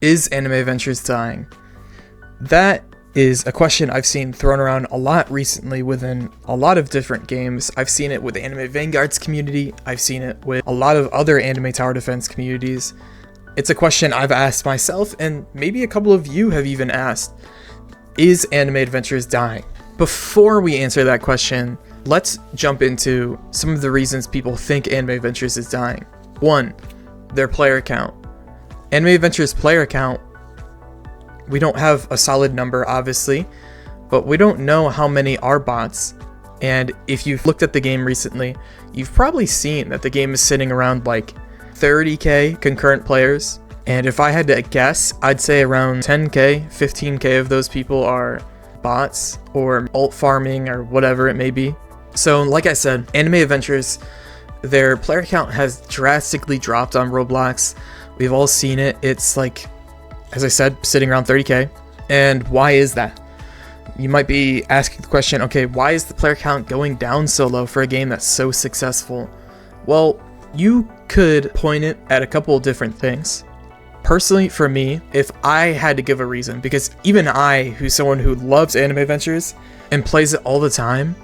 Is Anime Adventures dying? That is a question I've seen thrown around a lot recently within a lot of different games. I've seen it with the Anime Vanguard's community. I've seen it with a lot of other anime tower defense communities. It's a question I've asked myself, and maybe a couple of you have even asked. Is Anime Adventures dying? Before we answer that question, let's jump into some of the reasons people think Anime Adventures is dying. 1. Their player count. Anime Adventures player count, we don't have a solid number obviously, but we don't know how many are bots. And if you've looked at the game recently, you've probably seen that the game is sitting around like 30k concurrent players. And if I had to guess, I'd say around 10k, 15k of those people are bots or alt farming or whatever it may be. So like I said, Anime Adventures, their player count has drastically dropped on Roblox. We've all seen it. It's like, as I said, sitting around 30k. And why is that? You might be asking the question, okay, why is the player count going down so low for a game that's so successful? Well, you could point it at a couple of different things. Personally, for me, if I had to give a reason, because even I, who's someone who loves Anime Adventures and plays it all the time,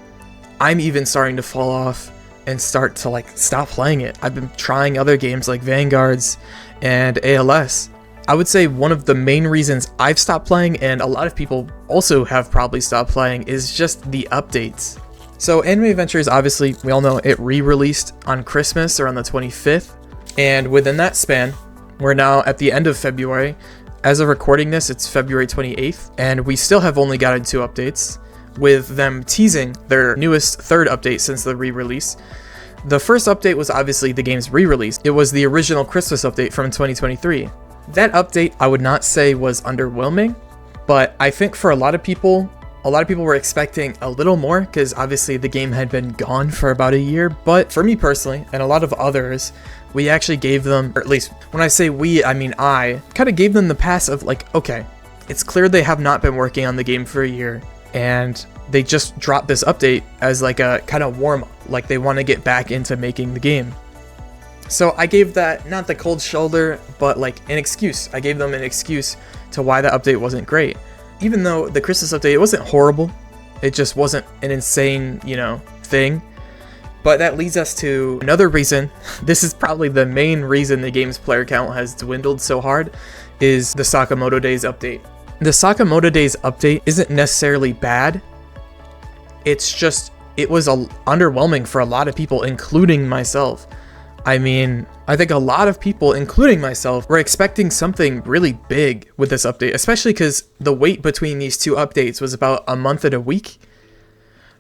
I'm even starting to fall off and start to stop playing it. I've been trying other games like Vanguard's and ALS. I would say one of the main reasons I've stopped playing, and a lot of people also have probably stopped playing, is just the updates. So Anime Adventures, obviously, we all know it re-released on Christmas or on the 25th. And within that span, we're now at the end of February. As of recording this, it's February 28th, and we still have only gotten 2 updates, with them teasing their newest 3rd update since the re-release. The first update was obviously the game's re-release. It was the original Christmas update from 2023. That update I would not say was underwhelming, but I think for a lot of people were expecting a little more because obviously the game had been gone for about a year. But for me personally, and a lot of others, we actually gave them, or at least when I say we, I mean I, kind of gave them the pass of like, okay, it's clear they have not been working on the game for a year, and they just dropped this update as like a kind of warm-up, like they want to get back into making the game. So I gave that, not the cold shoulder, but like an excuse. I gave them an excuse to why that update wasn't great. Even though the Christmas update, it wasn't horrible, it just wasn't an insane, thing. But that leads us to another reason. This is probably the main reason the game's player count has dwindled so hard, is the Sakamoto Days update. The Sakamoto Days update isn't necessarily bad. It's just, it was underwhelming for a lot of people, including myself. I mean, I think a lot of people, including myself, were expecting something really big with this update, especially because the wait between these 2 updates was about a month and a week.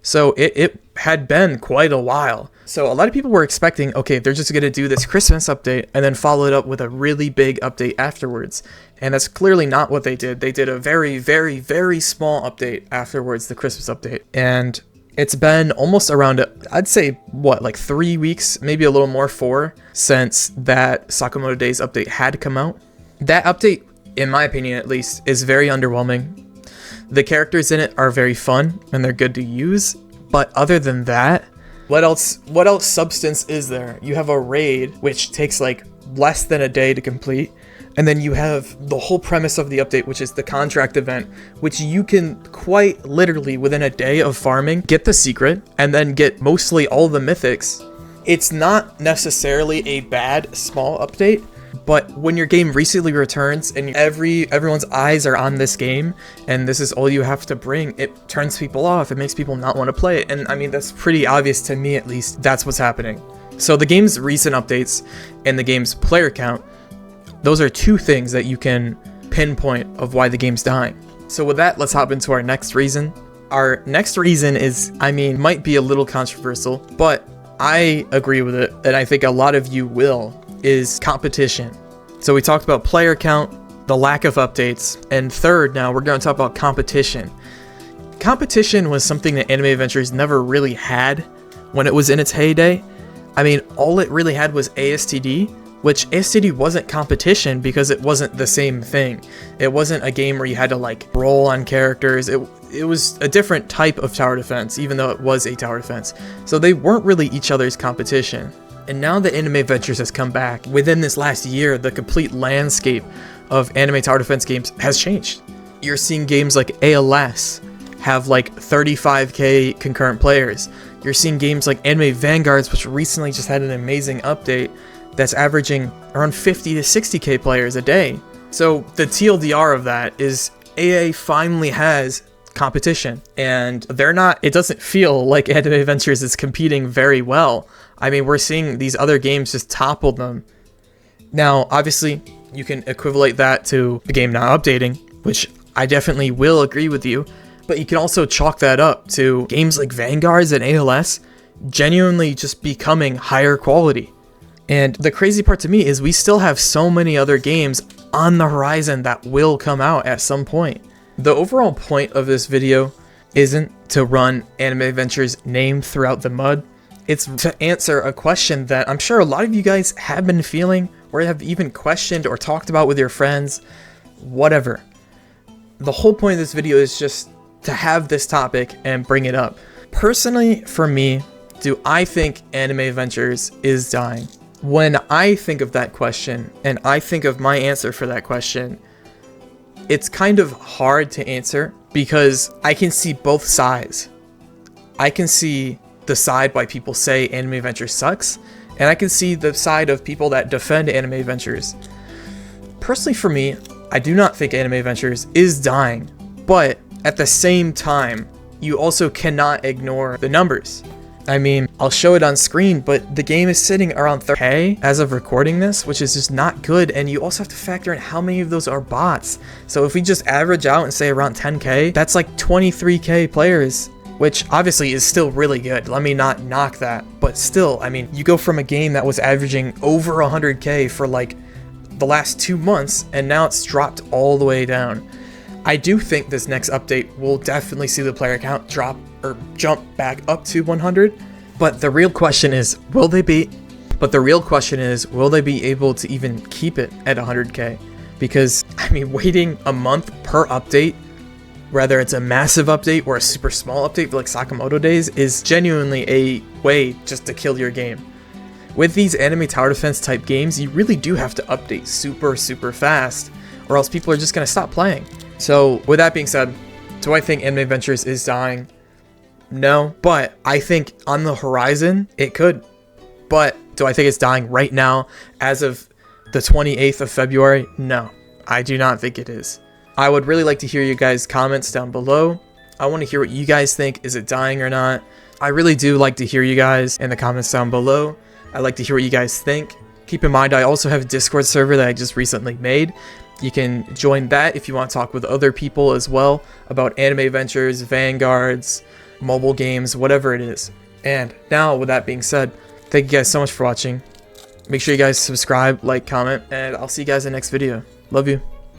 So it had been quite a while. So a lot of people were expecting, okay, they're just going to do this Christmas update and then follow it up with a really big update afterwards. And that's clearly not what they did. They did a very, very, very small update afterwards, the Christmas update. And it's been almost around, I'd say, like 3 weeks, maybe a little more, 4, since that Sakamoto Days update had come out. That update, in my opinion at least, is very underwhelming. The characters in it are very fun, and they're good to use, but other than that, what else substance is there? You have a raid, which takes like less than a day to complete, and then you have the whole premise of the update, which is the contract event, which you can quite literally, within a day of farming, get the secret, and then get mostly all the mythics. It's not necessarily a bad small update, but when your game recently returns and everyone's eyes are on this game, and this is all you have to bring, it turns people off. It makes people not want to play it. And I mean, that's pretty obvious to me, at least. That's what's happening. So the game's recent updates and the game's player count, those are 2 things that you can pinpoint of why the game's dying. So with that, let's hop into our next reason. Our next reason is, might be a little controversial, but I agree with it, and I think a lot of you will, is competition. So we talked about player count, the lack of updates, and third, now we're going to talk about competition. Competition was something that Anime Adventures never really had when it was in its heyday. All it really had was astd, which astd wasn't competition because it wasn't the same thing. It wasn't a game where you had to roll on characters. It was a different type of tower defense, even though it was a tower defense. So they weren't really each other's competition. And now that Anime Adventures has come back, within this last year, the complete landscape of anime tower defense games has changed. You're seeing games like ALS have like 35k concurrent players. You're seeing games like Anime Vanguards, which recently just had an amazing update that's averaging around 50 to 60k players a day. So the TLDR of that is AA finally has competition, and it doesn't feel like Anime Ventures is competing very well. I mean, we're seeing these other games just topple them. Now, obviously, you can equivalent that to the game not updating, which I definitely will agree with you, but you can also chalk that up to games like Vanguards and ALS genuinely just becoming higher quality. And the crazy part to me is we still have so many other games on the horizon that will come out at some point. The overall point of this video isn't to run Anime Ventures' name throughout the mud. It's to answer a question that I'm sure a lot of you guys have been feeling, or have even questioned or talked about with your friends, whatever. The whole point of this video is just to have this topic and bring it up. Personally, for me, do I think Anime Ventures is dying? When I think of that question, and I think of my answer for that question, it's kind of hard to answer because I can see both sides. I can see the side why people say Anime Ventures sucks, and I can see the side of people that defend Anime Ventures. Personally, for me, I do not think Anime Ventures is dying, but at the same time, you also cannot ignore the numbers. I mean, I'll show it on screen, but the game is sitting around 30k as of recording this, which is just not good, and you also have to factor in how many of those are bots. So if we just average out and say around 10k, that's like 23k players, which obviously is still really good. Let me not knock that, but still, I mean, you go from a game that was averaging over 100k for like the last 2 months, and now it's dropped all the way down. I do think this next update will definitely see the player count drop or jump back up to 100, but the real question is, will they be able to even keep it at 100k? Because, I mean, waiting a month per update, whether it's a massive update or a super small update like Sakamoto Days, is genuinely a way just to kill your game. With these anime tower defense type games, you really do have to update super fast, or else people are just going to stop playing. So with that being said, do I think Anime Ventures is dying? No, but I think on the horizon, it could. But do I think it's dying right now, as of the 28th of February? No, I do not think it is. I would really like to hear you guys' comments down below. I want to hear what you guys think. Is it dying or not? I really do like to hear you guys in the comments down below. I'd like to hear what you guys think. Keep in mind, I also have a Discord server that I just recently made. You can join that if you want to talk with other people as well about Anime Ventures, Vanguards, mobile games, whatever it is. And now, with that being said, thank you guys so much for watching. Make sure you guys subscribe, like, comment, and I'll see you guys in the next video. Love you.